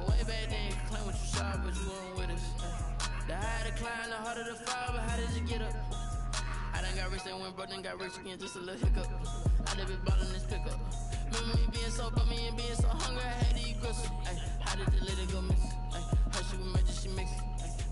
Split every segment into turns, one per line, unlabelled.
Way back then, you claim what you saw, but you weren't with us. The higher the climb, the harder the fall, but how did you get up? I done got rich, then went broke, then got rich again, just a little hiccup. I done been ballin' this pickup. Remember me being so bummy and being so hungry, I had to eat gristle. How did the lady go miss? Her she was major, she mixed.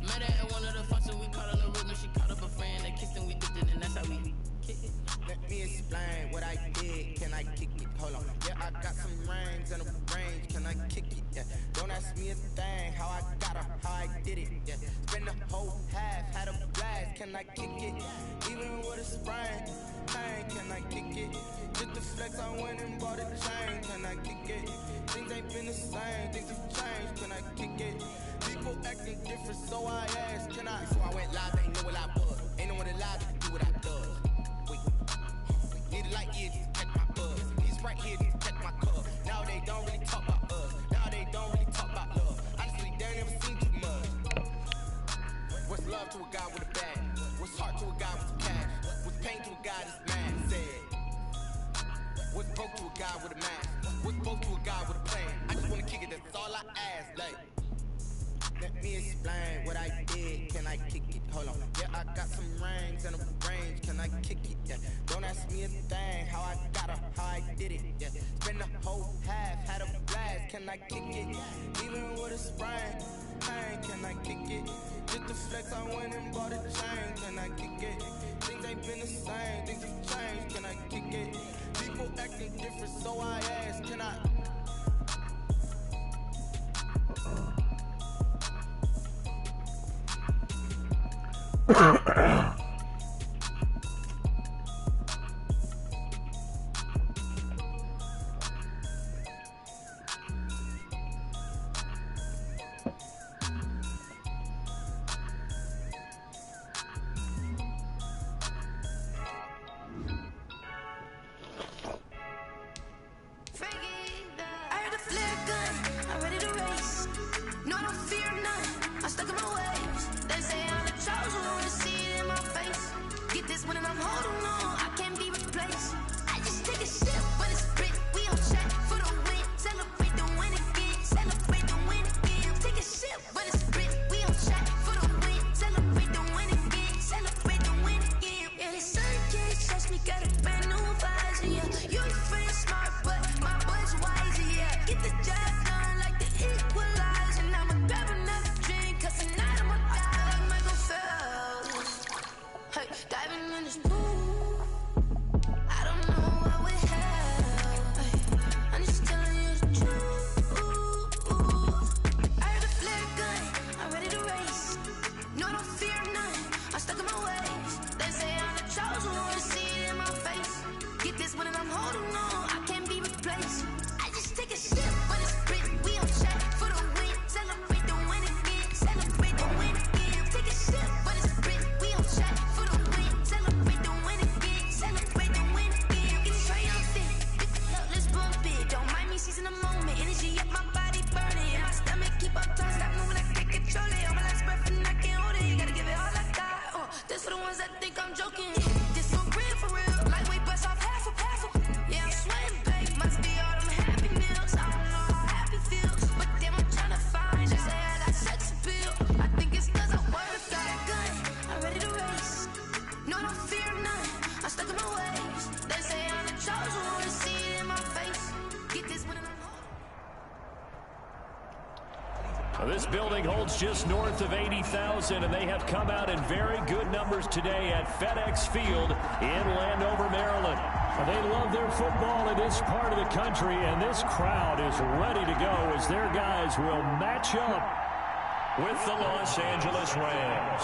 Met her at one of the functions, we caught her little rhythm, she caught up a friend, they kissed and we dipped it, and that's how we kicked it.
Let me explain what I did, can I kick it? Hold on, yeah, I got some rings and a range, can I kick it? Yeah, don't ask me a thing, how I got her, how I did it. Yeah, spend the whole half, had a blast, can I kick it? Even with a sprain, can I kick it? Just the flex, I went and bought a chain, can I kick it? Things ain't been the same, things have changed, can I kick it? People acting different, so I asked, can I? Before I went live, they ain't know what I was. Ain't no one alive to do what I does. Wait, need a light here to catch my buzz. He's right here to catch my cup. Now they don't really talk about us. Now they don't really talk about love. Honestly, they ain't never seen too much. What's love to a guy with a bag? What's heart to a guy with cash? What's pain to a guy that's mad? Said. What's broke to a guy with a mask? What's broke to a guy with a plan? I just wanna kick it, that's all I ask. Like, let me explain what I did, can I kick it? Hold on, yeah, I got some rings and a range, can I kick it? Yeah, don't ask me a thing, how I got her, how I did it. Yeah, spend the whole half, had a blast, can I kick it? Even with a sprain, can I kick it? Just the flex, I went and bought a chain, can I kick it? Things ain't been the same, things have changed, can I kick it? People acting different, so I ask, can I?
This building holds just north of 80,000, and they have come out in very good numbers today at FedEx Field in Landover, Maryland.
They love their football in this part of the country, and this crowd is ready to go as their guys will match up
with the Los Angeles Rams.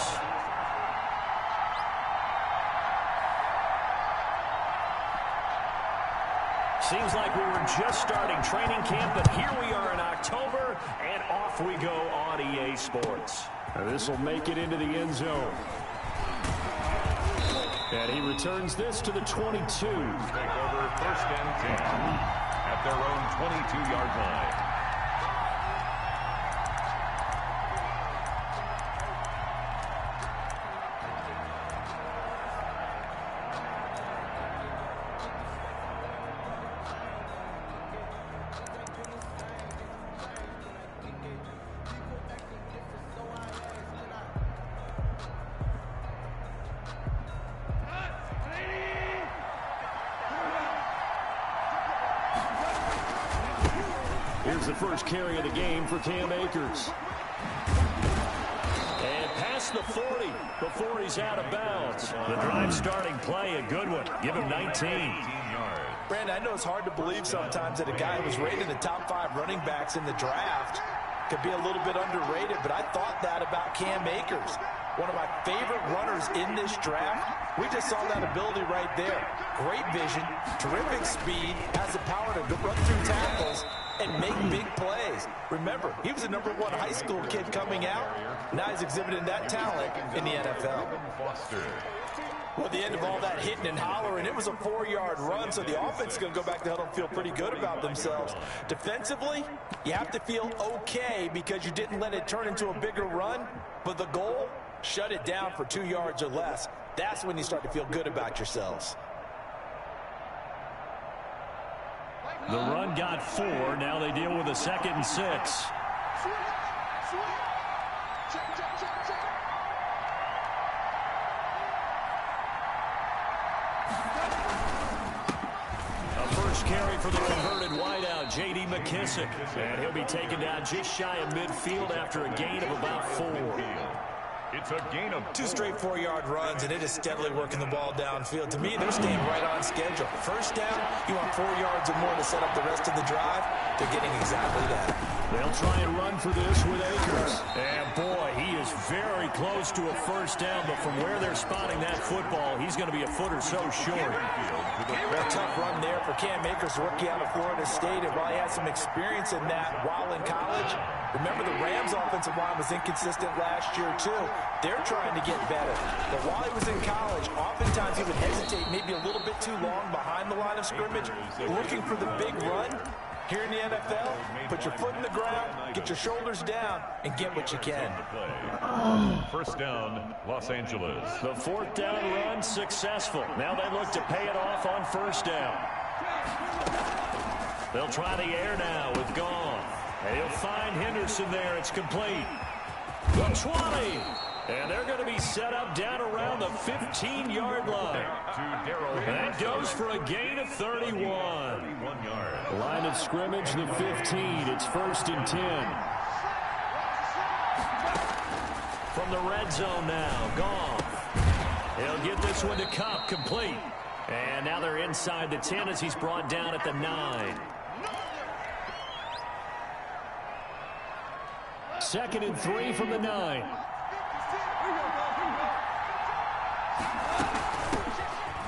Seems like we were just starting training camp, but here we are in October, and off we go on EA Sports.
This will make it into the end zone. And he returns this to the 22.
Take over 1st and 10 at their own 22-yard line.
Here's the first carry of the game for Cam Akers. And past the 40 before he's out of bounds. The drive starting play, a good one. Give him 19.
Brandon, I know it's hard to believe sometimes that a guy who was rated in the top 5 running backs in the draft could be a little bit underrated, but I thought that about Cam Akers. One of my favorite runners in this draft. We just saw that ability right there. Great vision, terrific speed, has the power to run through tackles and make big plays. Remember, he was a #1 high school kid coming out. Now he's exhibiting that talent in the NFL. Well, at the end of all that hitting and hollering, it was a 4-yard run, so the offense is going to go back to huddle and feel pretty good about themselves. Defensively, you have to feel okay because you didn't let it turn into a bigger run, but the goal, shut it down for 2 yards or less. That's when you start to feel good about yourselves.
The run got 4. Now they deal with a 2nd and 6. Carry for the converted wideout, J.D. McKissick. And he'll be taken down just shy of midfield after a gain of about 4.
It's a gain of
2 straight 4-yard runs, and it is steadily working the ball downfield. To me, they're staying right on schedule. First down, you want 4 yards or more to set up the rest of the drive. They're getting exactly that.
They'll try and run for this with Akers. And boy, he is very close to a first down, but from where they're spotting that football, he's going to be a foot or so short.
A tough run there for Cam Akers, rookie out of Florida State, and while he had some experience in that while in college, remember the Rams' offensive line was inconsistent last year too. They're trying to get better. But while he was in college, oftentimes he would hesitate maybe a little bit too long behind the line of scrimmage, looking for the big run. Here in the NFL, put your foot in the ground, get your shoulders down, and get what you can.
First down, Los Angeles.
The 4th down run successful. Now they look to pay it off on first down. They'll try the air now with Gone. He'll find Henderson there. It's complete. The 20. And they're going to be set up down around the 15-yard line. That goes for a gain of 31. Line of scrimmage, the 15. It's 1st and 10. From the red zone now, Goff. He'll get this one to Kupp, complete. And now they're inside the 10 as he's brought down at the 9. 2nd and 3 from the 9.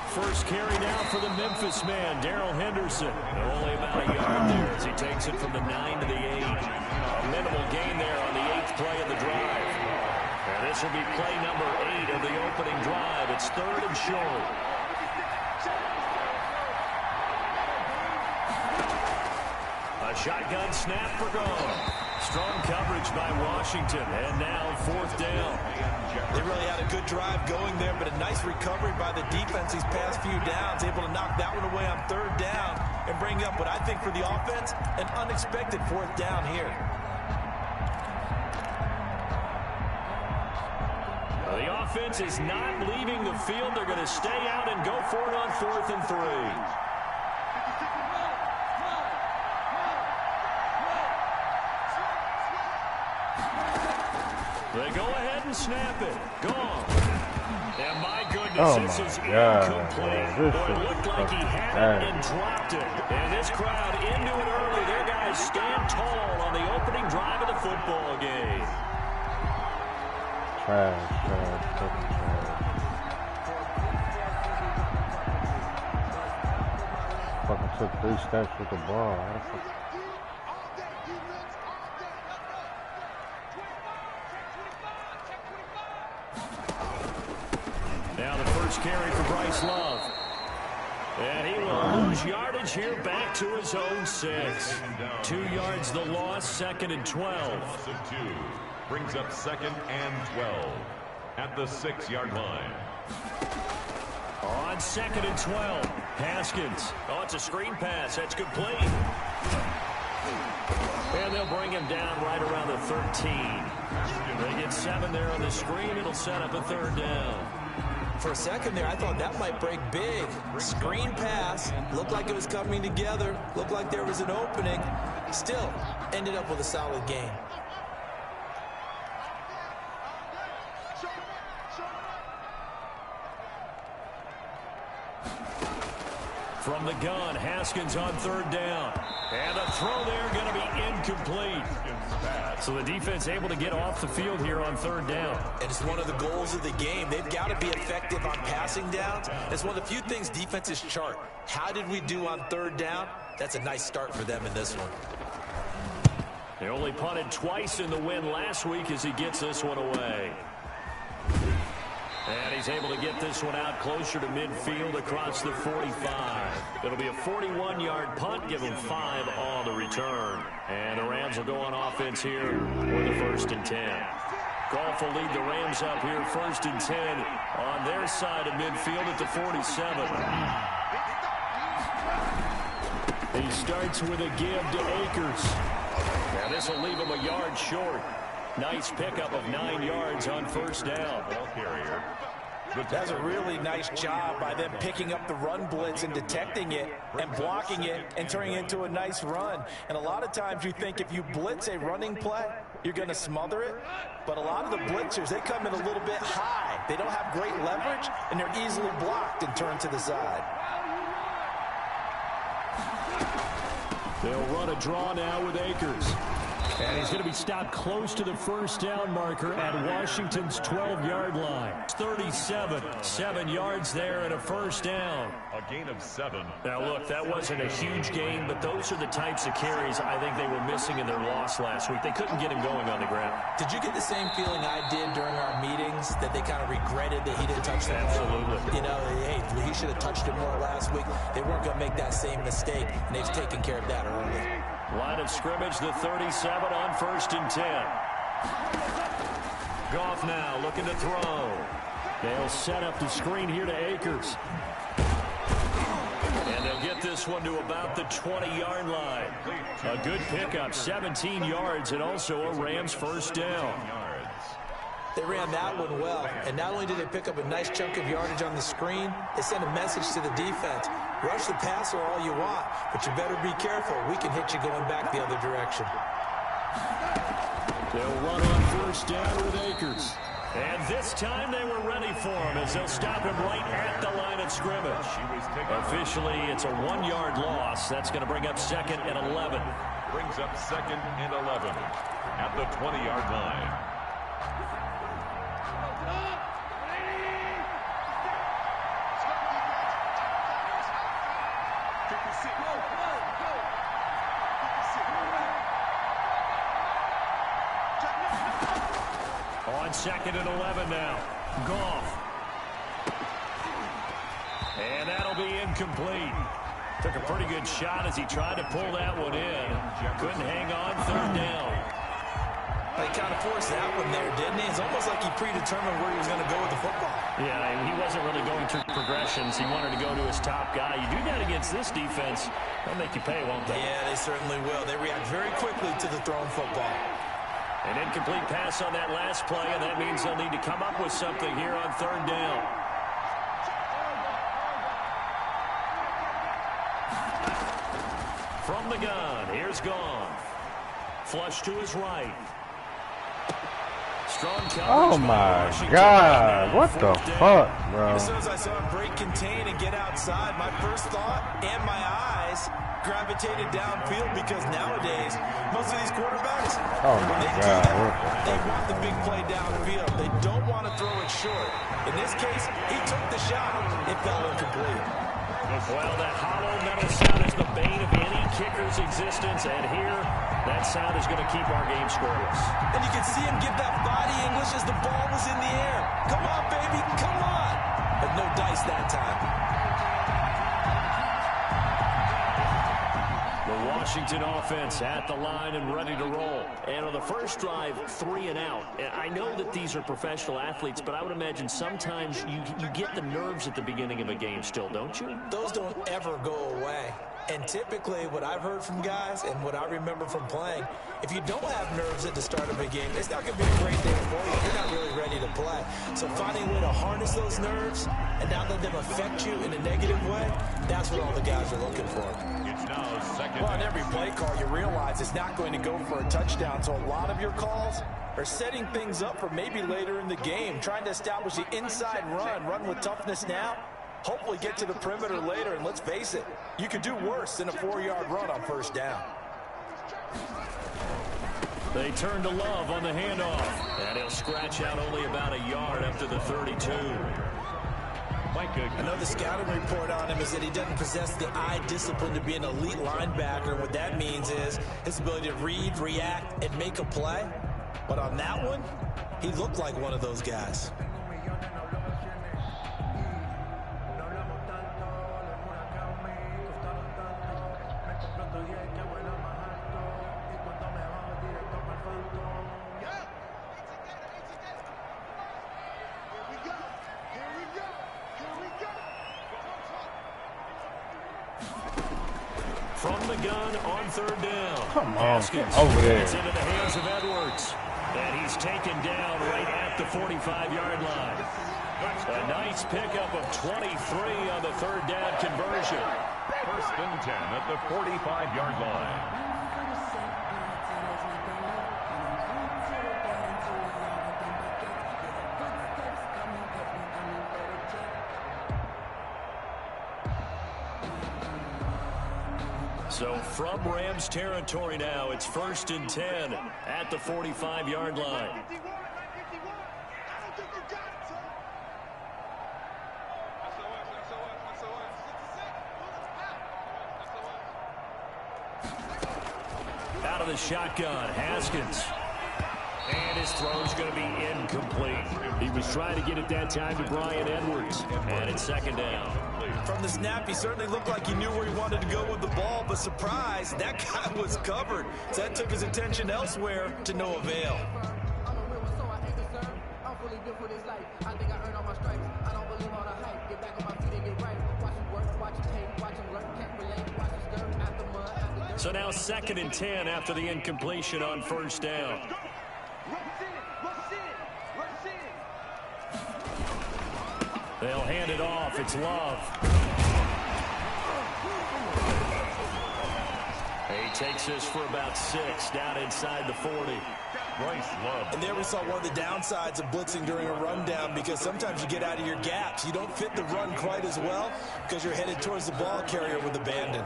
First carry now for the Memphis man, Darrell Henderson. Only about a yard there as he takes it from the 9 to the 8. A minimal gain there on the 8th play of the drive. And this will be play number 8 of the opening drive. It's 3rd and short. A shotgun snap for Gone. Strong coverage by Washington, and now 4th down.
They really had a good drive going there, but a nice recovery by the defense these past few downs, able to knock that one away on 3rd down and bring up what I think for the offense, an unexpected 4th down here.
The offense is not leaving the field. They're going to stay out and go for it on 4th and 3. They go ahead and snap it. Gone. And my goodness, this is incomplete. Boy, it looked like he had it and dropped it. And this crowd into it early. Their guys stand tall on the opening drive of the football game.
Fucking took 3 steps with the ball.
Now the first carry for Bryce Love. And he will lose yardage here back to his own 6. 2 yards the loss, 2nd and 12.
Brings up 2nd and 12 at the 6-yard line.
On 2nd and 12, Haskins. Oh, it's a screen pass. That's complete. And they'll bring him down right around the 13. They get 7 there on the screen. It'll set up a 3rd down.
For a second there, I thought that might break big. Screen pass, looked like it was coming together, looked like there was an opening. Still, ended up with a solid game.
From the gun, Haskins on third down. And a throw there going to be incomplete. So the defense able to get off the field here on third down.
And it's one of the goals of the game. They've got to be effective on passing downs. It's one of the few things defenses chart. How did we do on third down? That's a nice start for them in this one.
They only punted twice in the win last week as he gets this one away. And he's able to get this one out closer to midfield across the 45. It'll be a 41-yard punt, give him 5 on the return. And the Rams will go on offense here with a 1st and 10. Goff will lead the Rams up here 1st and 10 on their side of midfield at the 47. He starts with a give to Akers. Now this will leave him a yard short. Nice pickup of 9 yards on 1st down.
Ball carrier.
That's a really nice job by them picking up the run blitz and detecting it and blocking it and turning it into a nice run. And a lot of times you think if you blitz a running play, you're going to smother it. But a lot of the blitzers, they come in a little bit high. They don't have great leverage, and they're easily blocked and turned to the side.
They'll run a draw now with Akers. And he's going to be stopped close to the 1st down marker at Washington's 12-yard line. 37, 7 yards there and a 1st down.
A gain of 7.
Now, look, that wasn't a huge gain, but those are the types of carries I think they were missing in their loss last week. They couldn't get him going on the ground.
Did you get the same feeling I did during our meetings, that they kind of regretted that he didn't touch the ball?
Absolutely.
You know, hey, he should have touched it more last week. They weren't going to make that same mistake, and they've taken care of that early.
Line of scrimmage, the 37 on 1st and 10. Goff now looking to throw. They'll set up the screen here to Akers. And they'll get this one to about the 20-yard line. A good pickup, 17 yards, and also a Rams 1st down.
They ran that one well, and not only did they pick up a nice chunk of yardage on the screen, they sent a message to the defense. Rush the passer all you want, but you better be careful. We can hit you going back the other direction.
They'll run on 1st down with Akers. And this time they were ready for him as they'll stop him right at the line of scrimmage. Officially, it's a 1-yard loss. That's going to bring up 2nd and 11.
Brings up 2nd and 11 at the 20-yard line.
On 2nd and 11 now. Goff. And that'll be incomplete. Took a pretty good shot as he tried to pull that one in. Couldn't hang on 3rd down.
He kind of forced that one there, didn't he? It's almost like he predetermined where he was going to go with the football.
Yeah, he wasn't really going through progressions. He wanted to go to his top guy. You do that against this defense, they'll make you pay, won't they?
Yeah, they certainly will. They react very quickly to the thrown football.
An incomplete pass on that last play, and that means they'll need to come up with something here on 3rd down. From the gun, here's Goff. Flush to his right. Strong coverage.
Oh my God, what the fuck, bro?
As soon as I saw him break contain and get outside, my first thought and my eyes gravitated downfield, because nowadays most of these quarterbacks, when they do that, they want the big play downfield. They don't want to throw it short. In this case, he took the shot. It fell incomplete.
Well, that hollow metal sound is the bane of any kicker's existence, and here, that sound is going to keep our game scoreless.
And you can see him give that body English as the ball was in the air. Come on, baby, come on. But no dice that time.
The Washington offense at the line and ready to roll. And on the first drive, 3 and out. And I know that these are professional athletes, but I would imagine sometimes you get the nerves at the beginning of a game still, don't you?
Those don't ever go away. And typically what I've heard from guys and what I remember from playing, if you don't have nerves at the start of a game, it's not going to be a great day for you. You're not really ready to play. So finding a way to harness those nerves and not let them affect you in a negative way, that's what all the guys are looking for.
It's now second.
Well, in every play call, you realize it's not going to go for a touchdown. So a lot of your calls are setting things up for maybe later in the game, trying to establish the inside run with toughness now. Hopefully get to the perimeter later, and let's face it, you could do worse than a 4-yard run on first down.
They turn to Love on the handoff, and he'll scratch out only about a yard after the 32.
I know the scouting report on him is that he doesn't possess the eye discipline to be an elite linebacker. What that means is his ability to read, react, and make a play. But on that one, he looked like one of those guys.
From the gun on third down.
Come on, get over there.
It's into the hands of Edwards. And he's taken down right at the 45-yard line. A nice pickup of 23 on the third down conversion.
First and 10 at the 45-yard line.
So from Rams territory now, it's first and 10 at the 45-yard line. Out of the shotgun, Haskins. And his throw's going to be incomplete. He was trying to get it that time to Bryan Edwards. And it's second down.
From the snap, he certainly looked like he knew where he wanted to go with the ball, but surprise, that guy was covered. So that took his attention elsewhere to no avail.
So now second and 10 after the incompletion on first down. They'll hand it off. It's Love. He takes this for about 6 down inside the 40.
Bryce Love.
And there we saw one of the downsides of blitzing during a rundown, because sometimes you get out of your gaps. You don't fit the run quite as well because you're headed towards the ball carrier with abandon.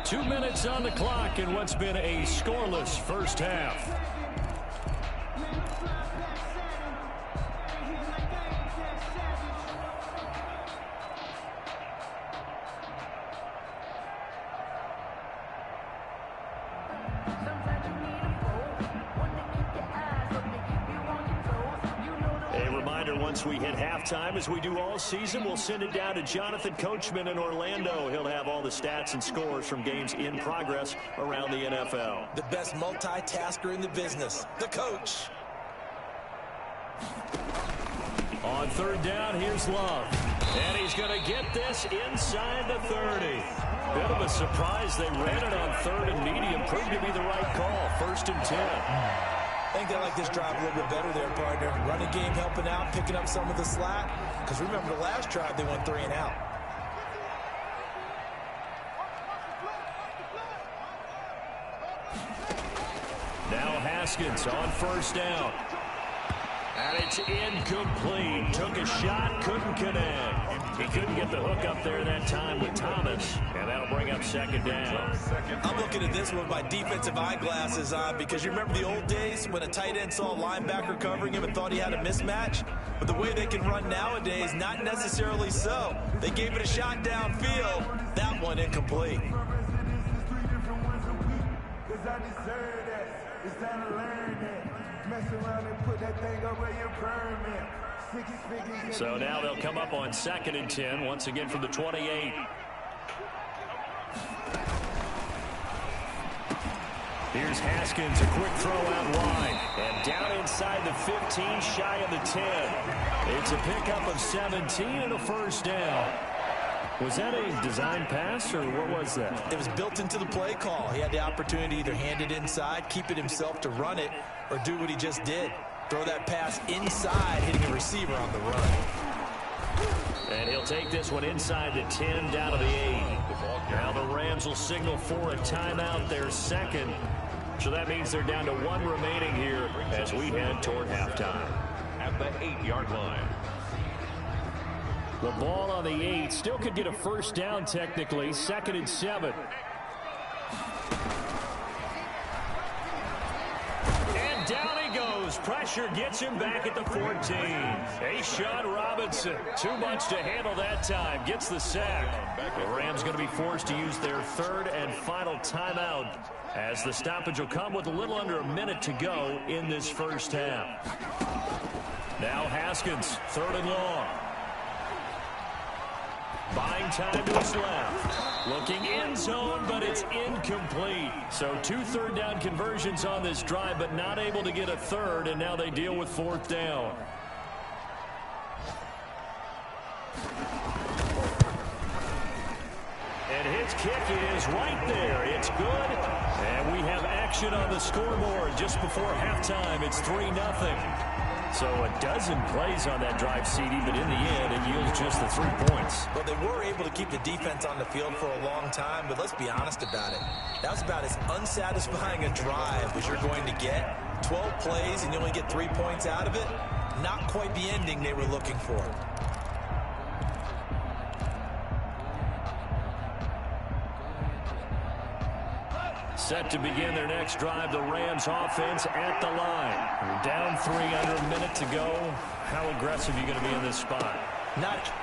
2 minutes on the clock in what's been a scoreless first half. Once we hit halftime, as we do all season, we'll send it down to Jonathan Coachman in Orlando. He'll have all the stats and scores from games in progress around the NFL.
The best multitasker in the business, the coach.
On third down, here's Love. And he's going to get this inside the 30. Bit of a surprise. They ran it on third and medium. Proved to be the right call. First and 10.
I think they like this drive a little bit better there, partner. Running game helping out, picking up some of the slack. Because remember, the last drive, they went 3 and out.
Now Haskins on first down. And it's incomplete. Took a shot, couldn't connect. He couldn't get the hook up there that time with Thomas. And that'll bring up second down.
I'm looking at this with my defensive eyeglasses on, because you remember the old days when a tight end saw a linebacker covering him and thought he had a mismatch? But the way they can run nowadays, not necessarily so. They gave it a shot downfield. That one incomplete.
It's time to learn that. Mess around and put that thing up where your permit.
So now they'll come up on second and 10, once again from the 28.
Here's Haskins, a quick throw out wide. And down inside the 15, shy of the 10. It's a pickup of 17 and a first down. Was that a design pass, or what was that?
It was built into the play call. He had the opportunity to either hand it inside, keep it himself to run it, or do what he just did. Throw that pass inside, hitting a receiver on the run.
And he'll take this one inside the 10, down to the 8. Now the Rams will signal for a timeout, their second. So that means they're down to 1 remaining here as we head toward halftime.
At the 8-yard line.
The ball on the 8. Still could get a first down technically. 2nd and 7. And down he goes. Pressure gets him back at the 14. A'Shawn Robinson. Too much to handle that time. Gets the sack. The Rams going to be forced to use their 3rd and final timeout as the stoppage will come with a little under a minute to go in this first half. Now Haskins, 3rd and long. Buying time to his left. Looking end zone, but it's incomplete. So 2 third down conversions on this drive, but not able to get a 3rd, and now they deal with 4th down. And his kick is right there. It's good. And we have action on the scoreboard just before halftime. It's 3-0. So a dozen plays on that drive, CD, but in the end, it yields just the 3 points.
Well, they were able to keep the defense on the field for a long time, but let's be honest about it. That was about as unsatisfying a drive as you're going to get. 12 plays and you only get 3 points out of it. Not quite the ending they were looking for.
Set to begin their next drive, the Rams offense at the line. We're down 3 under a minute to go. How aggressive are you going to be in this spot?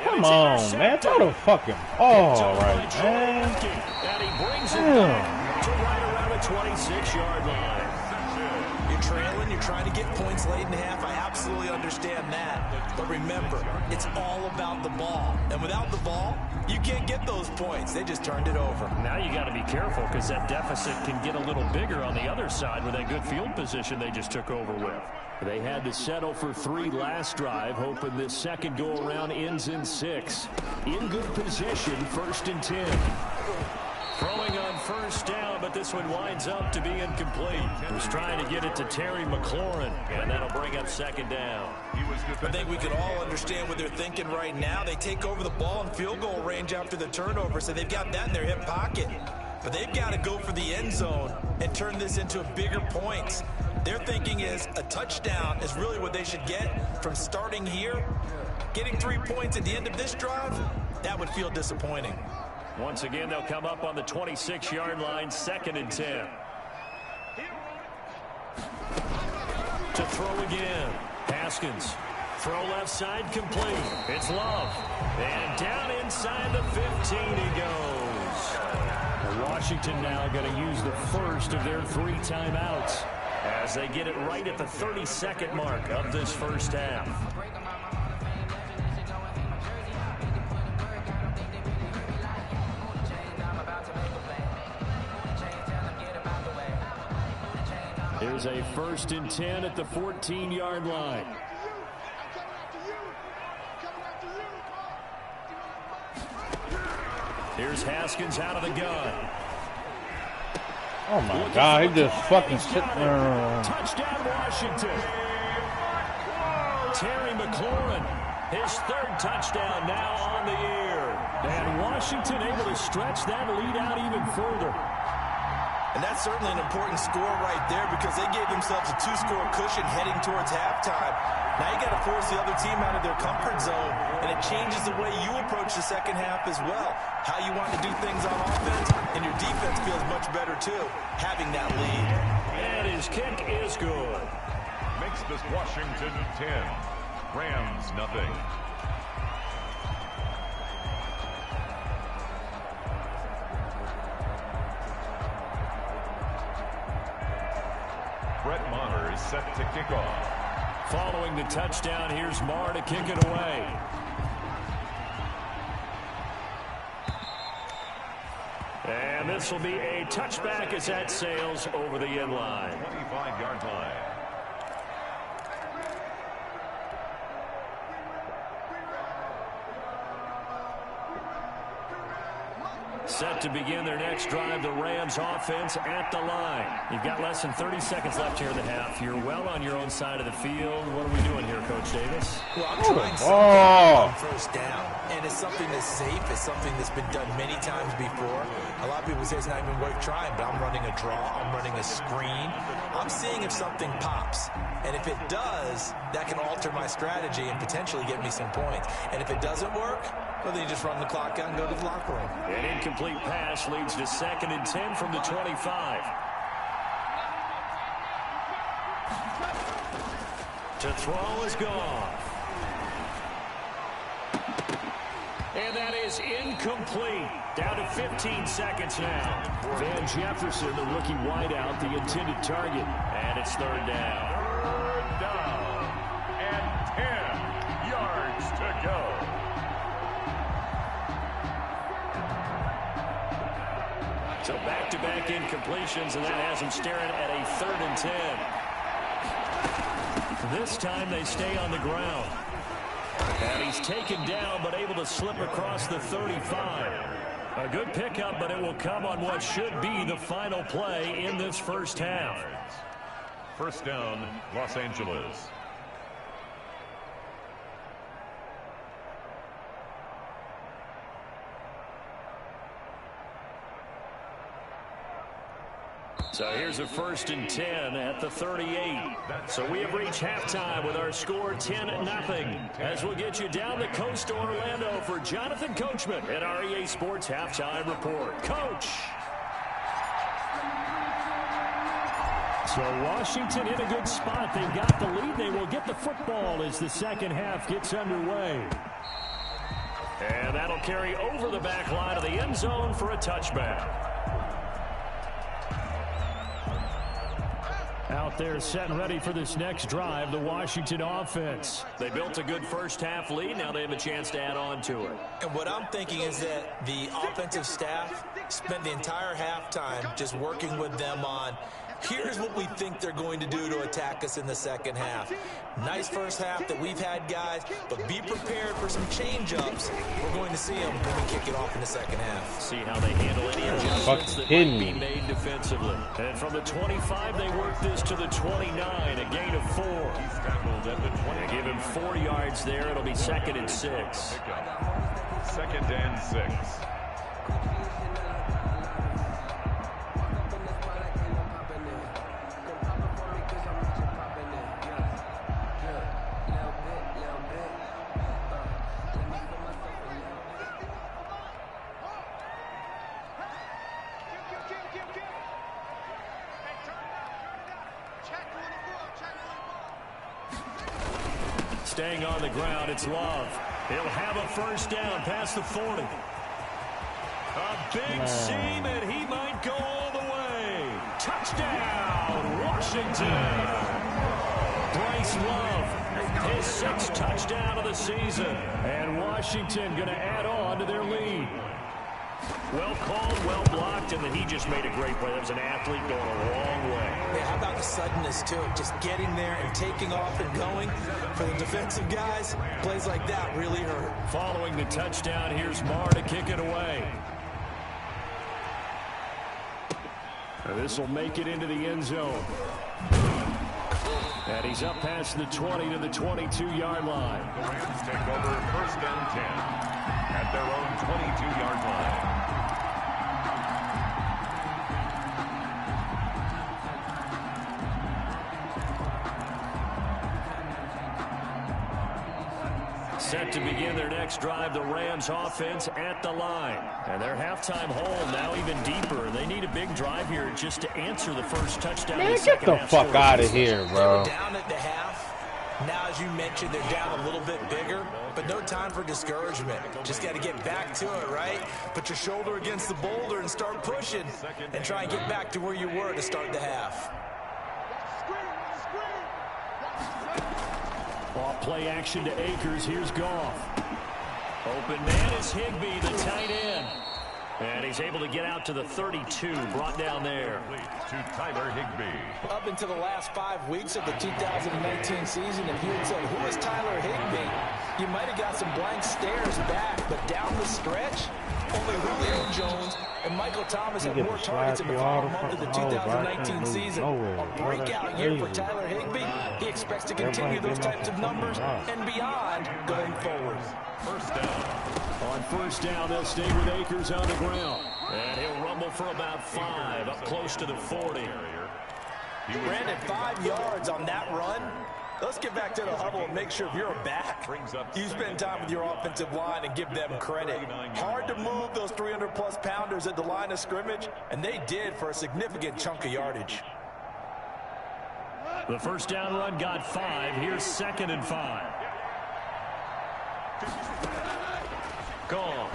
Come on, man. Throw the fucking ball right, man.
And he brings it down to right around the 26-yard line.
You're trailing, you're trying to get points late in the half. I absolutely understand that. But remember, it's all about the ball. And without the ball, you can't get those points. They just turned it over.
Now you got to be careful because that deficit can get a little bigger on the other side with that good field position they just took over with. They had to settle for 3 last drive, hoping this second go-around ends in 6. In good position, 1st and 10. Throwing on first down, but this one winds up to be incomplete. He was trying to get it to Terry McLaurin, and that'll bring up 2nd down.
I think we can all understand what they're thinking right now. They take over the ball in field goal range after the turnover, so they've got that in their hip pocket. But they've got to go for the end zone and turn this into a bigger points. Their thinking is a touchdown is really what they should get from starting here. Getting 3 points at the end of this drive, that would feel disappointing.
Once again, they'll come up on the 26-yard line, 2nd and 10. To throw again. Haskins. Throw left side complete. It's Love. And down inside the 15 he goes. Washington now going to use the first of their 3 timeouts as they get it right at the 32nd mark of this first half. Here's a 1st and 10 at the 14-yard line. Here's Haskins out of the gun.
Oh my God, he just fucking sitting there.
Touchdown Washington. Terry McLaurin, his 3rd touchdown now on the year. And Washington able to stretch that lead out even further.
And that's certainly an important score right there because they gave themselves a 2-score cushion heading towards halftime. Now you got to force the other team out of their comfort zone, and it changes the way you approach the second half as well. How you want to do things on offense, and your defense feels much better too, having that lead.
And his kick is good.
Makes this Washington 10, Rams nothing. Brett Maher is set to kick off.
Following the touchdown, here's Maher to kick it away.
And this will be a touchback as that sails over the end line.
25-yard line.
Set to begin their next drive, the Rams offense at the line. You've got less than 30 seconds left here in the half. You're well on your own side of the field. What are we doing here, Coach Davis?
Well, I'm trying something on first down, and it's something that's safe. It's something that's been done many times before. A lot of people say it's not even worth trying, but I'm running a draw. I'm running a screen. I'm seeing if something pops, and if it does, that can alter my strategy and potentially get me some points. And if it doesn't work, well, then you just run the clock out and go to the locker room.
An incomplete pass leads to 2nd and 10 from the 25. To throw is gone. And that is incomplete. Down to 15 seconds now. Van Jefferson, the rookie wideout, the intended target. And it's 3rd down.
3rd down. And 10 yards to go.
So back-to-back incompletions, and that has him staring at a 3rd and 10. This time they stay on the ground. And he's taken down, but able to slip across the 35. A good pickup, but it will come on what should be the final play in this first half.
1st down, Los Angeles.
So here's a 1st and 10 at the 38. So we have reached halftime with our score 10-0. As we'll get you down the coast to Orlando for Jonathan Coachman at our EA Sports Halftime Report. Coach! So Washington in a good spot. They've got the lead. They will get the football as the second half gets underway. And that'll carry over the back line of the end zone for a touchback. Out there set and ready for this next drive, the Washington offense. They built a good first half lead. Now they have a chance to add on to it.
And what I'm thinking is that the offensive staff spent the entire halftime just working with them on, here's what we think they're going to do to attack us in the second half. Nice first half that we've had, guys, but be prepared for some change-ups. We're going to see them when we kick it off in the second half.
See how they handle any adjustments that might be made defensively. And from the 25, they work this to the 29, a gain of 4.
He's tackled at the 20.
They give him 4 yards there. It'll be 2nd and 6.
2nd and 6.
Staying on the ground, it's Love. He'll have a 1st down past the 40. A big seam, and he might go all the way. Touchdown, Washington. Bryce Love, his 6th touchdown of the season. And Washington going to add on to their lead. Well called, well blocked, and then he just made a great play. That was an athlete going a long way.
Yeah, how about the suddenness to it? Just getting there and taking off and going. For the defensive guys, plays like that really hurt.
Following the touchdown, here's Marr to kick it away. This will make it into the end zone. And he's up past the 20 to the 22-yard line.
The Rams take over 1st and 10 at their own 22-yard line.
Set to begin their next drive, the Rams offense at the line. And their halftime hole now even deeper. They need a big drive here just to answer the first touchdown.
Man, get the fuck out of here, bro.
They're down at the half. Now, as you mentioned, they're down a little bit bigger, but no time for discouragement. Just got to get back to it, right? Put your shoulder against the boulder and start pushing and try and get back to where you were to start the half.
Off play action to Akers. Here's Goff. Open man is Higbee, the tight end. And he's able to get out to the 32, brought down there.
To Tyler Higbee.
Up into the last 5 weeks of the 2019 season, if you had said, who is Tyler Higbee, you might have got some blank stares back. But down the stretch, only Julio Jones and Michael Thomas had more targets in the final month of the 2019 season. A breakout year for Tyler Higbee. He expects to continue those types of numbers and beyond going forward.
First down.
On first down, they'll stay with Akers on the ground. And he'll rumble for about 5, up close to the 40.
Brandon, 5 yards on that run. Let's get back to the huddle and make sure if you're a back, you spend time with your offensive line and give them credit. Hard to move those 300-plus pounders at the line of scrimmage, and they did for a significant chunk of yardage.
The first down run got 5. Here's 2nd and 5. Gone.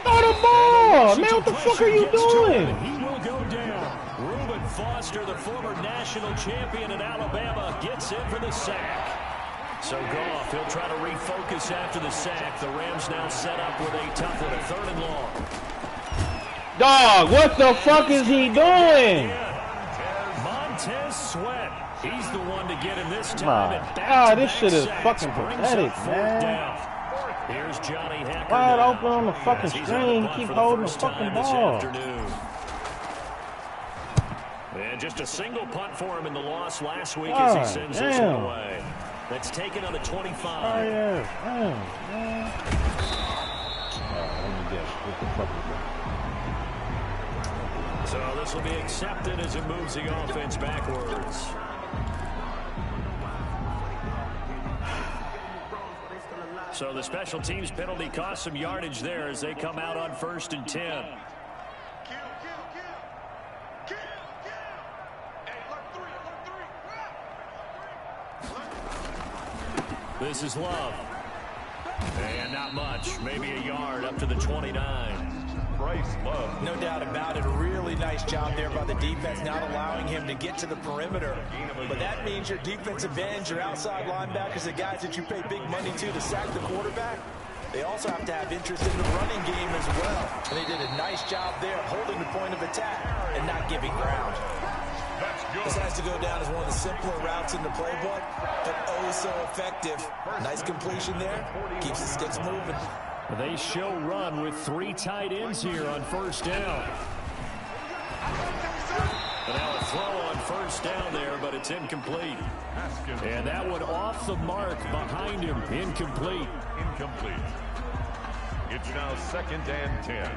Throw the ball! Man, what the fuck are you doing?
He will go down. Reuben Foster, the former national champion in Alabama, gets in for the sack. So Goff, he'll try to refocus after the sack. The Rams now set up with a tough one, a 3rd and long.
Dog, what the fuck is he doing?
Montez Sweat. He's the one to get him this time.
My God, this shit is fucking pathetic, man.
Down. Here's Johnny Hacker.
Wide open on the fucking screen. He keep holding the fucking ball.
And just a single punt for him in the loss last week as he sends this one away. That's taken on the 25.
Oh, yeah. Man. Let me guess. What the fuck is that?
So this will be accepted as it moves the offense backwards. So the special teams penalty cost some yardage there as they come out on 1st and 10. This is Love. And not much. Maybe a yard up to the 29.
Bryce Love.
No doubt about it. A really nice job there by the defense, not allowing him to get to the perimeter. But that means your defensive ends, your outside linebackers, the guys that you pay big money to sack the quarterback, they also have to have interest in the running game as well. And they did a nice job there holding the point of attack and not giving ground. This has to go down as one of the simpler routes in the playbook, but oh so effective. Nice completion there. Keeps the sticks moving.
They show run with 3 tight ends here on 1st down. And now a throw on 1st down there, but it's incomplete. And that one off the mark behind him. Incomplete.
It's now 2nd and 10.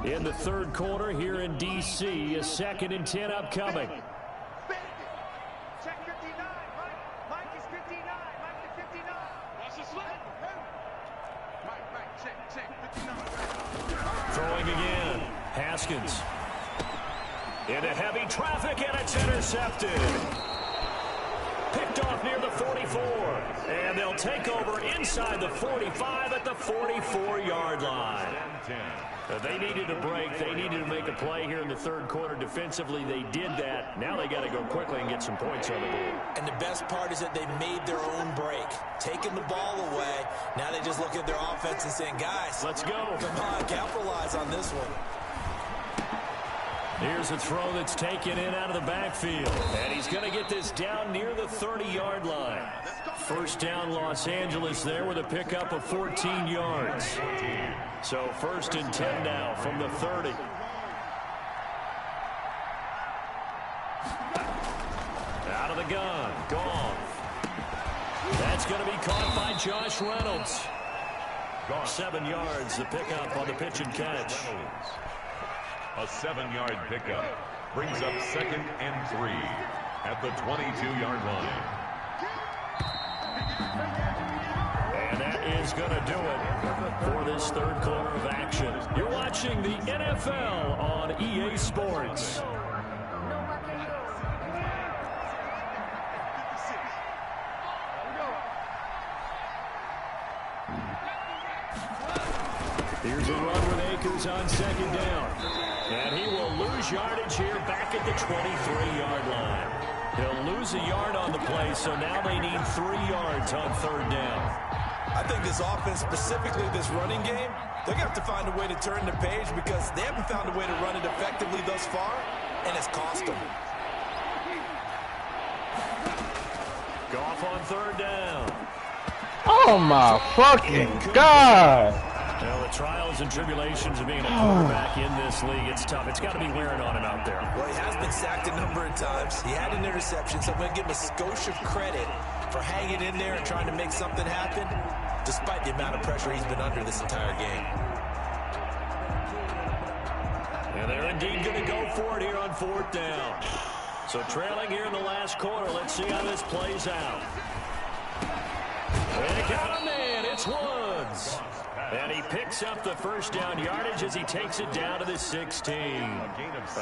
In the 3rd quarter here in D.C., a 2nd and 10 upcoming.
Check 59. Mike is 59. Mike is 59. Watch the slip. Mike, check 59.
Throwing again. Haskins. Into heavy traffic, and it's intercepted. Picked off near the 44. And they'll take over inside the 45 at the 44-yard line. They needed a break. They needed to make a play here in the 3rd quarter. Defensively, they did that. Now they got to go quickly and get some points on the board.
And the best part is that they made their own break. Taking the ball away. Now they just look at their offense and saying, guys,
let's go.
Come on, capitalize on this one.
Here's a throw that's taken in out of the backfield. And he's going to get this down near the 30-yard line. First down, Los Angeles there with a pickup of 14 yards. So 1st and 10 now from the 30. Out of the gun. Gone. That's going to be caught by Josh Reynolds. 7 yards, the pickup on the pitch and catch.
A 7-yard pickup brings up 2nd and 3 at the 22-yard line.
And that is going to do it for this 3rd quarter of action. You're watching the NFL on EA Sports. Here's a run with Akers on 2nd down. And he will lose yardage here back at the 23-yard line.
He'll lose a yard on the play, so now they need 3 yards on 3rd down.
I think this offense, specifically this running game, they're going to have to find a way to turn the page because they haven't found a way to run it effectively thus far, and it's cost them.
Goff on 3rd down.
Oh my fucking God!
Well, the trials and tribulations of being a quarterback in this league, it's tough. It's got to be wearing on him out there.
Well, he has been sacked a number of times. He had an interception, so I'm going to give him a skosh of credit for hanging in there and trying to make something happen, despite the amount of pressure he's been under this entire game.
And they're indeed going to go for it here on 4th down. So trailing here in the last quarter. Let's see how this plays out. They got a man. It's Woods. And he picks up the 1st down yardage as he takes it down to the 16.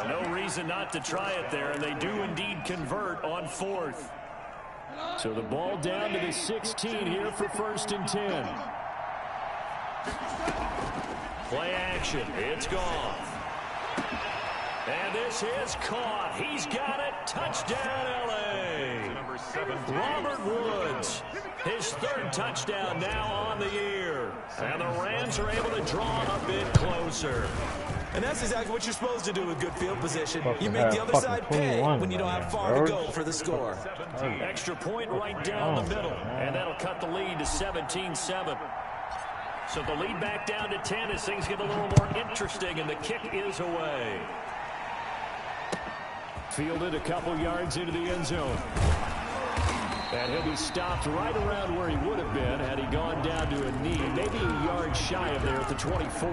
No reason not to try it there, and they do indeed convert on 4th. So the ball down to the 16 here for 1st and 10. Play action. It's gone. And this is caught. He's got it. Touchdown, L.A. Robert Woods. His 3rd touchdown now on the year. And the Rams are able to draw a bit closer.
And that's exactly what you're supposed to do with good field position. You make the other side pay when you don't have far to go for the score.
Extra point right down the middle. And that'll cut the lead to 17-7. So the lead back down to 10 as things get a little more interesting, and the kick is away. Fielded a couple yards into the end zone. And he'll be stopped right around where he would have been had he gone down to a knee, maybe a yard shy of there at the 24.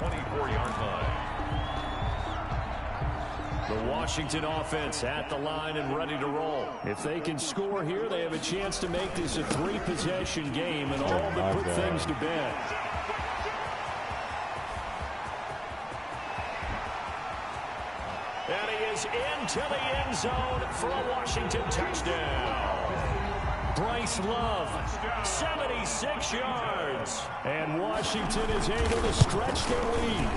24-yard line.
The Washington offense at the line and ready to roll. If they can score here, they have a chance to make this a 3-possession game and all but put things to bed. And he is into the end zone for a Washington touchdown. Bryce Love, 76 yards. And Washington is able to stretch their lead.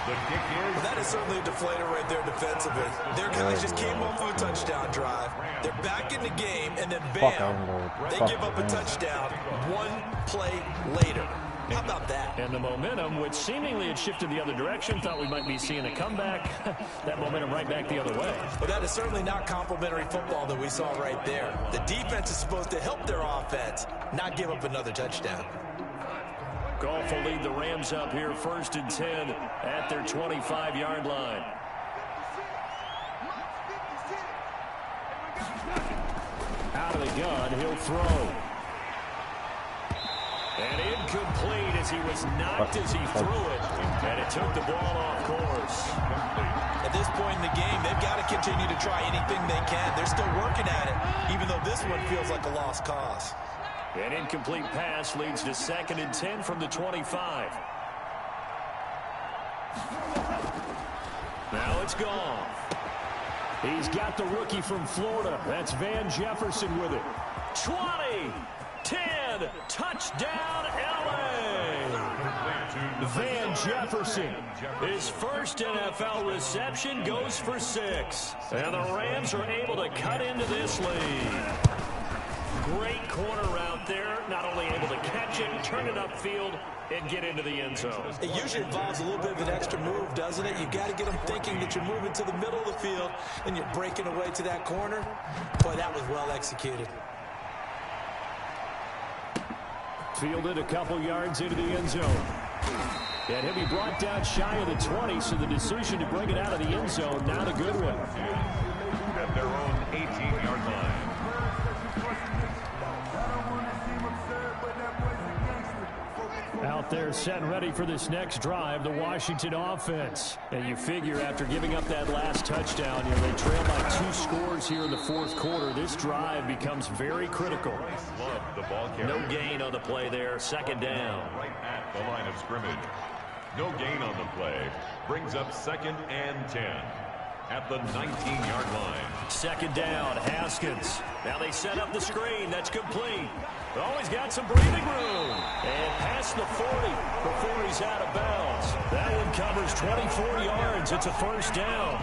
Well, that is certainly a deflator right there defensively. Their guys just came off of a touchdown drive. They're back in the game, and then bam, they give up a touchdown 1 play later. How about that?
And the momentum, which seemingly had shifted the other direction, thought we might be seeing a comeback. That momentum right back the other way.
Well, that is certainly not complimentary football that we saw right there. The defense is supposed to help their offense, not give up another touchdown.
Goff will lead the Rams up here 1st and 10 at their 25-yard line. Out of the gun, he'll throw. And incomplete as he was knocked as he threw it. And it took the ball off course.
At this point in the game, they've got to continue to try anything they can. They're still working at it, even though this one feels like a lost cause.
An incomplete pass leads to 2nd and 10 from the 25. Now it's gone. He's got the rookie from Florida. That's Van Jefferson with it. 20, 10, touchdown, L.A. Van Jefferson, his 1st NFL reception, goes for 6. And the Rams are able to cut into this lead. Great corner route there. Not only able to catch it, turn it upfield, and get into the end zone.
It usually involves a little bit of an extra move, doesn't it? You've got to get them thinking that you're moving to the middle of the field and you're breaking away to that corner. Boy, that was well executed.
Fielded a couple yards into the end zone. And he'll be brought down shy of the 20, so the decision to bring it out of the end zone, not a good one.
At their own 18-yard line.
Out there set and ready for this next drive, the Washington offense. And you figure after giving up that last touchdown, they trail by 2 scores here in the 4th quarter. This drive becomes very critical. No gain on the play there, 2nd down.
Right at the line of scrimmage. No gain on the play. Brings up 2nd and 10 at the 19-yard line.
2nd down, Haskins. Now they set up the screen. That's complete. Always got some breathing room. And past the 40 before he's out of bounds. That one covers 24 yards. It's a 1st down.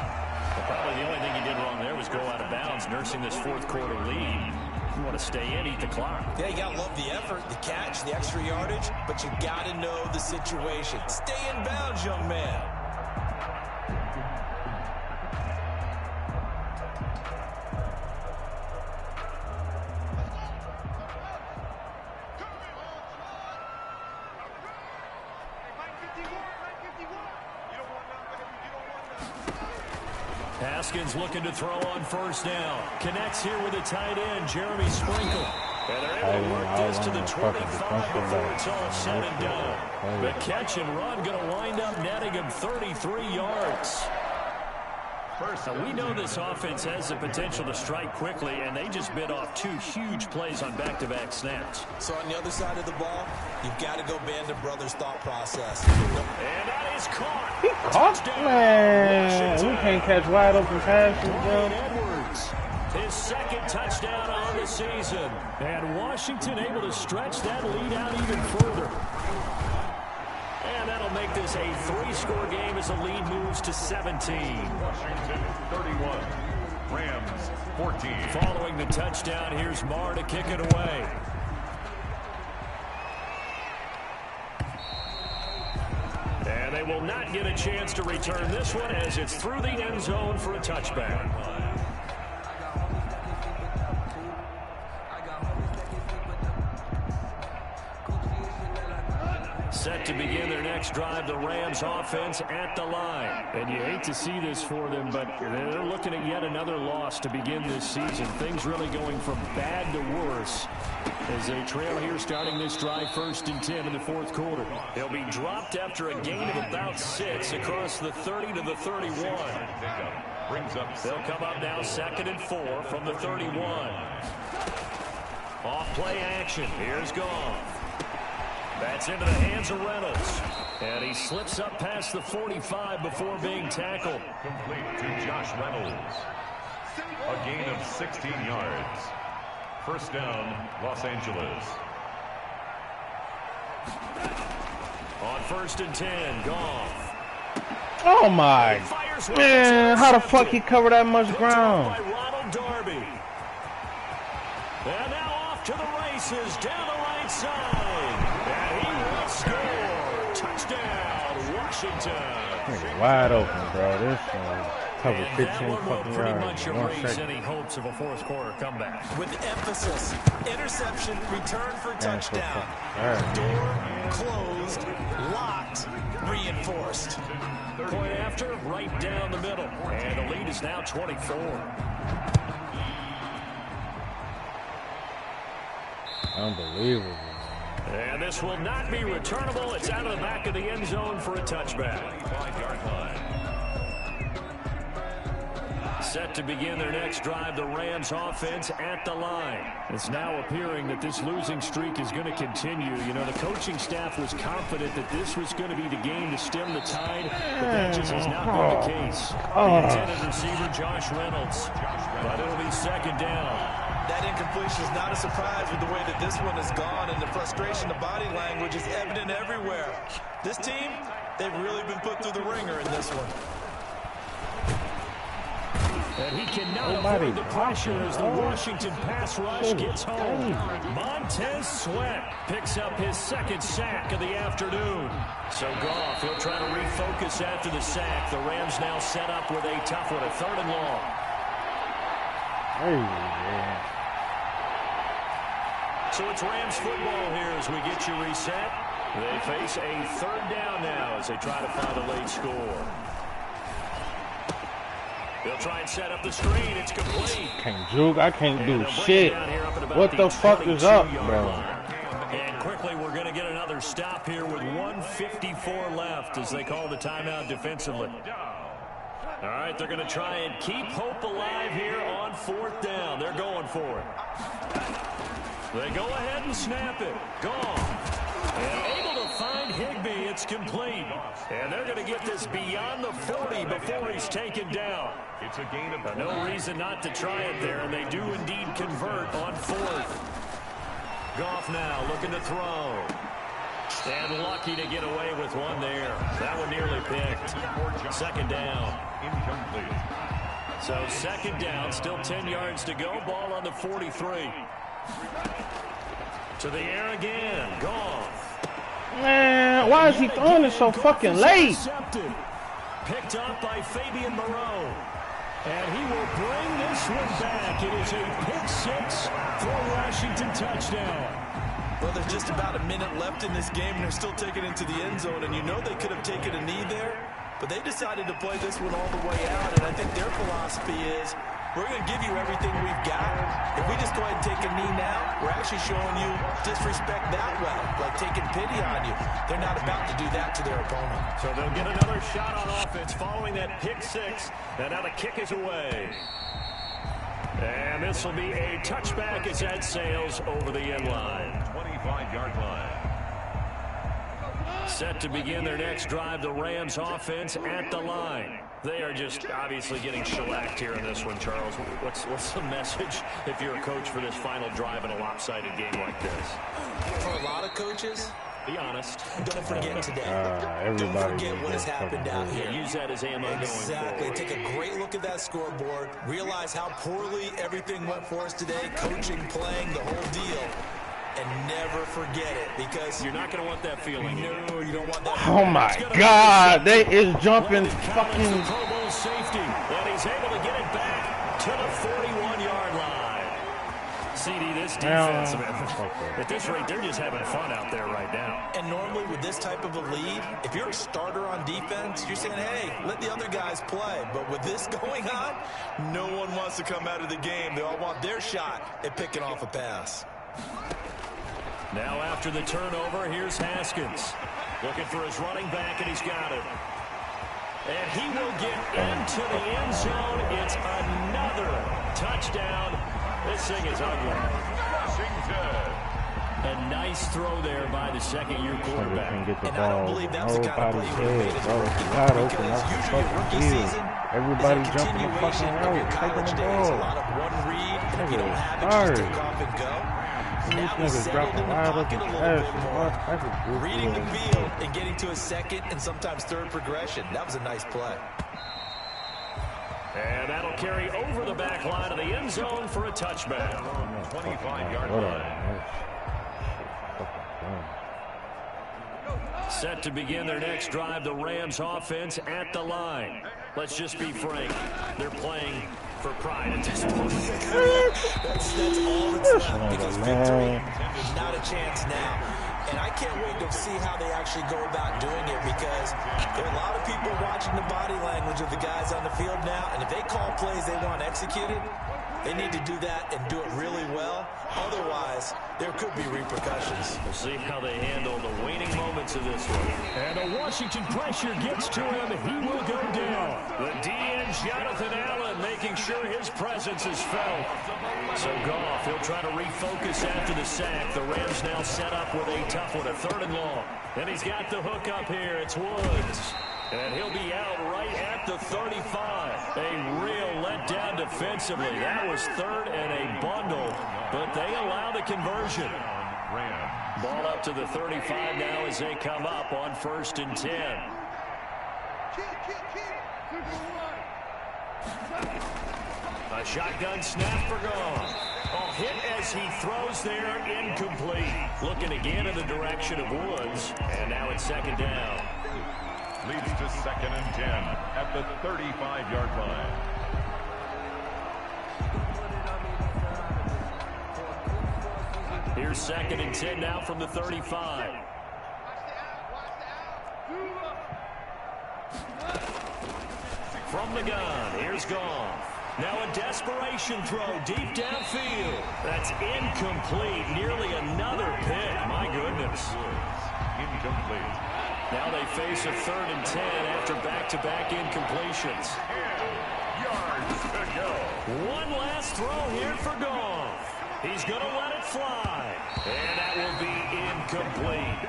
Probably the only thing he did wrong there was go out of bounds, nursing this fourth quarter lead. You want to stay in, eat the clock.
Yeah, you got to love the effort, the catch, the extra yardage, but you got to know the situation. Stay in bounds, young man.
Haskins looking to throw on first down. Connects here with a tight end, Jeremy Sprinkle. And they're able to work this to the 25 before it's all said and done. The catch and run going to wind up netting him 33 yards. Now, we know this offense has the potential to strike quickly, and they just bit off two huge plays on back-to-back snaps.
So on the other side of the ball, you've got to go Band of Brothers thought process.
And that is caught.
He caught? Man, we can't catch wide open passes, bro.
His second touchdown on the season. And Washington able to stretch that lead out even further. And that'll make this a 3-score game as the lead moves to 17.
Washington 31, Rams 14.
Following the touchdown, here's Marr to kick it away. And they will not get a chance to return this one as it's through the end zone for a touchback. Set to begin their next drive, the Rams offense at the line. And you hate to see this for them, but they're looking at yet another loss to begin this season. Things really going from bad to worse as they trail here starting this drive 1st and 10 in the fourth quarter. They'll be dropped after a gain of about 6 across the 30 to the 31. They'll come up now 2nd and 4 from the 31. Off play action. Here's Goff. That's into the hands of Reynolds. And he slips up past the 45 before being tackled.
Complete to Josh Reynolds. A gain of 16 yards. First down, Los Angeles.
On 1st and 10, Goff.
Oh my. Man, how the fuck he covered that much ground?
By Ronald Darby. And now off to the races down the right side. And he will score. Touchdown, Washington.
Wide open, bro. This covered 15 fucking
pretty
yards.
much erase any hopes of a fourth quarter comeback.
With emphasis, interception, return for touchdown. Door closed, locked, reinforced.
Point after, right down the middle. And the lead is now 24.
Unbelievable.
And this will not be returnable. It's out of the back of the end zone for a touchback.
5-yard line.
Set to begin their next drive, the Rams offense at the line. It's now appearing that this losing streak is going to continue. You know, the coaching staff was confident that this was going to be the game to stem the tide, but that just has not been the case. The intended receiver, Josh Reynolds. But it'll be 2nd down.
That incompletion is not a surprise with the way that this one has gone, and the frustration, the body language is evident everywhere. This team, they've really been put through the ringer in this one.
And he cannot avoid the pressure as the Washington pass rush gets home. Montez Sweat picks up his 2nd sack of the afternoon. So Goff, he'll try to refocus after the sack. The Rams now set up with a tough one, a 3rd and long. So it's Rams football here as we get you reset. They face a 3rd down now as they try to find a late score. They'll try and set up the screen. It's complete.
Can't juke. I can't do shit. What the fuck is up, bro?
And quickly, we're going to get another stop here with 1:54 left as they call the timeout defensively. All right, they're going to try and keep hope alive here on 4th down. They're going for it. They go ahead and snap it. Gone. And able to find Higbee. It's complete. And they're going to get this beyond the 40 before he's taken down.
It's a gain of
no reason not to try it there, and they do indeed convert on 4th. Goff now looking to throw. And lucky to get away with one there. That one nearly picked. 2nd down.
incomplete.
So second down, still 10 yards to go. Ball on the 43. To the air again. Gone.
Man, why is he throwing it so fucking late?
Picked up by Fabian Moreau. And he will bring this one back. It is a pick six for Washington touchdown.
Well, there's just about a minute left in this game, and they're still taking it to the end zone. And you know they could have taken a knee there, but they decided to play this one all the way out. And I think their philosophy is, we're going to give you everything we've got. If we just go ahead and take a knee now, we're actually showing you disrespect that way, like taking pity on you. They're not about to do that to their opponent.
So they'll get another shot on offense following that pick six. And now the kick is away. And this will be a touchback as that sails over the end line.
25-yard line.
Set to begin their next drive, the Rams offense at the line. They are just obviously getting shellacked here in this one, Charles. What's the message if you're a coach for this final drive in a lopsided game like this?
For a lot of coaches,
be honest.
Don't forget today. Don't forget what has happened out here.
Yeah, use that as ammo going forward.
Exactly. Take a great look at that scoreboard. Realize how poorly everything went for us today. Coaching, playing, the whole deal. And never forget it, because
you're not going to want that feeling.
No, you don't want that.
Oh my God, they is jumping fucking.
Pro Bowl safety, and he's able to get it back to the 41-yard line. CD, this defense, at this rate, they're just having fun out there right now.
And normally with this type of a lead, if you're a starter on defense, you're saying, hey, let the other guys play. But with this going on, no one wants to come out of the game. They all want their shot at picking off a pass.
Now after the turnover, here's Haskins. Looking for his running back, and he's got it. And he will get into the end zone. It's another touchdown. This thing is ugly. A nice throw there by the second-year quarterback.
And I don't believe that was the kind of play you would have made as a rookie. Because usually a rookie season everybody
is a continuation of your college days. A lot of one read, and if you don't have it, you just take off and go. Now he's settled in the pocket a little bit more, reading the field and getting to a second and sometimes third progression. That was a nice play.
And that'll carry over the back line of the end zone for a touchback.
25-yard line.
Set to begin their next drive, the Rams offense at the line. Let's just be frank, they're playing for pride at this point.
That's all that's left, because victory is not a chance now. And I can't wait to see how they actually go about doing it, because there are a lot of people watching the body language of the guys on the field now, and if they call plays they want executed, they need to do that and do it really well. Otherwise, there could be repercussions.
We'll see how they handle the waning moments of this one. And the Washington pressure gets to him. He will go down. The DN, Jonathan Allen, making sure his presence is felt. So Goff, he'll try to refocus after the sack. The Rams now set up with a tough one, a 3rd and long. And he's got the hook up here. It's Woods. And he'll be out right at the 35. A real letdown defensively. That was 3rd and a bundle, but they allow the conversion. Ball up to the 35 now as they come up on 1st and 10. A shotgun snap for Goff. A hit as he throws there, incomplete. Looking again in the direction of Woods, and now it's 2nd down.
Leads to 2nd and 10 at the 35-yard line.
Here's 2nd and 10 now from the 35. From the gun, here's Goff. Now a desperation throw deep downfield. That's incomplete. Nearly another pick. My goodness.
Incomplete.
Now they face a 3rd and 10 after back-to-back incompletions.
10 yards to go.
One last throw here for Goff. He's going to let it fly. And that will be incomplete,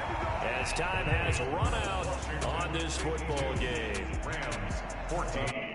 as time has run out on this football game.
Rams 14.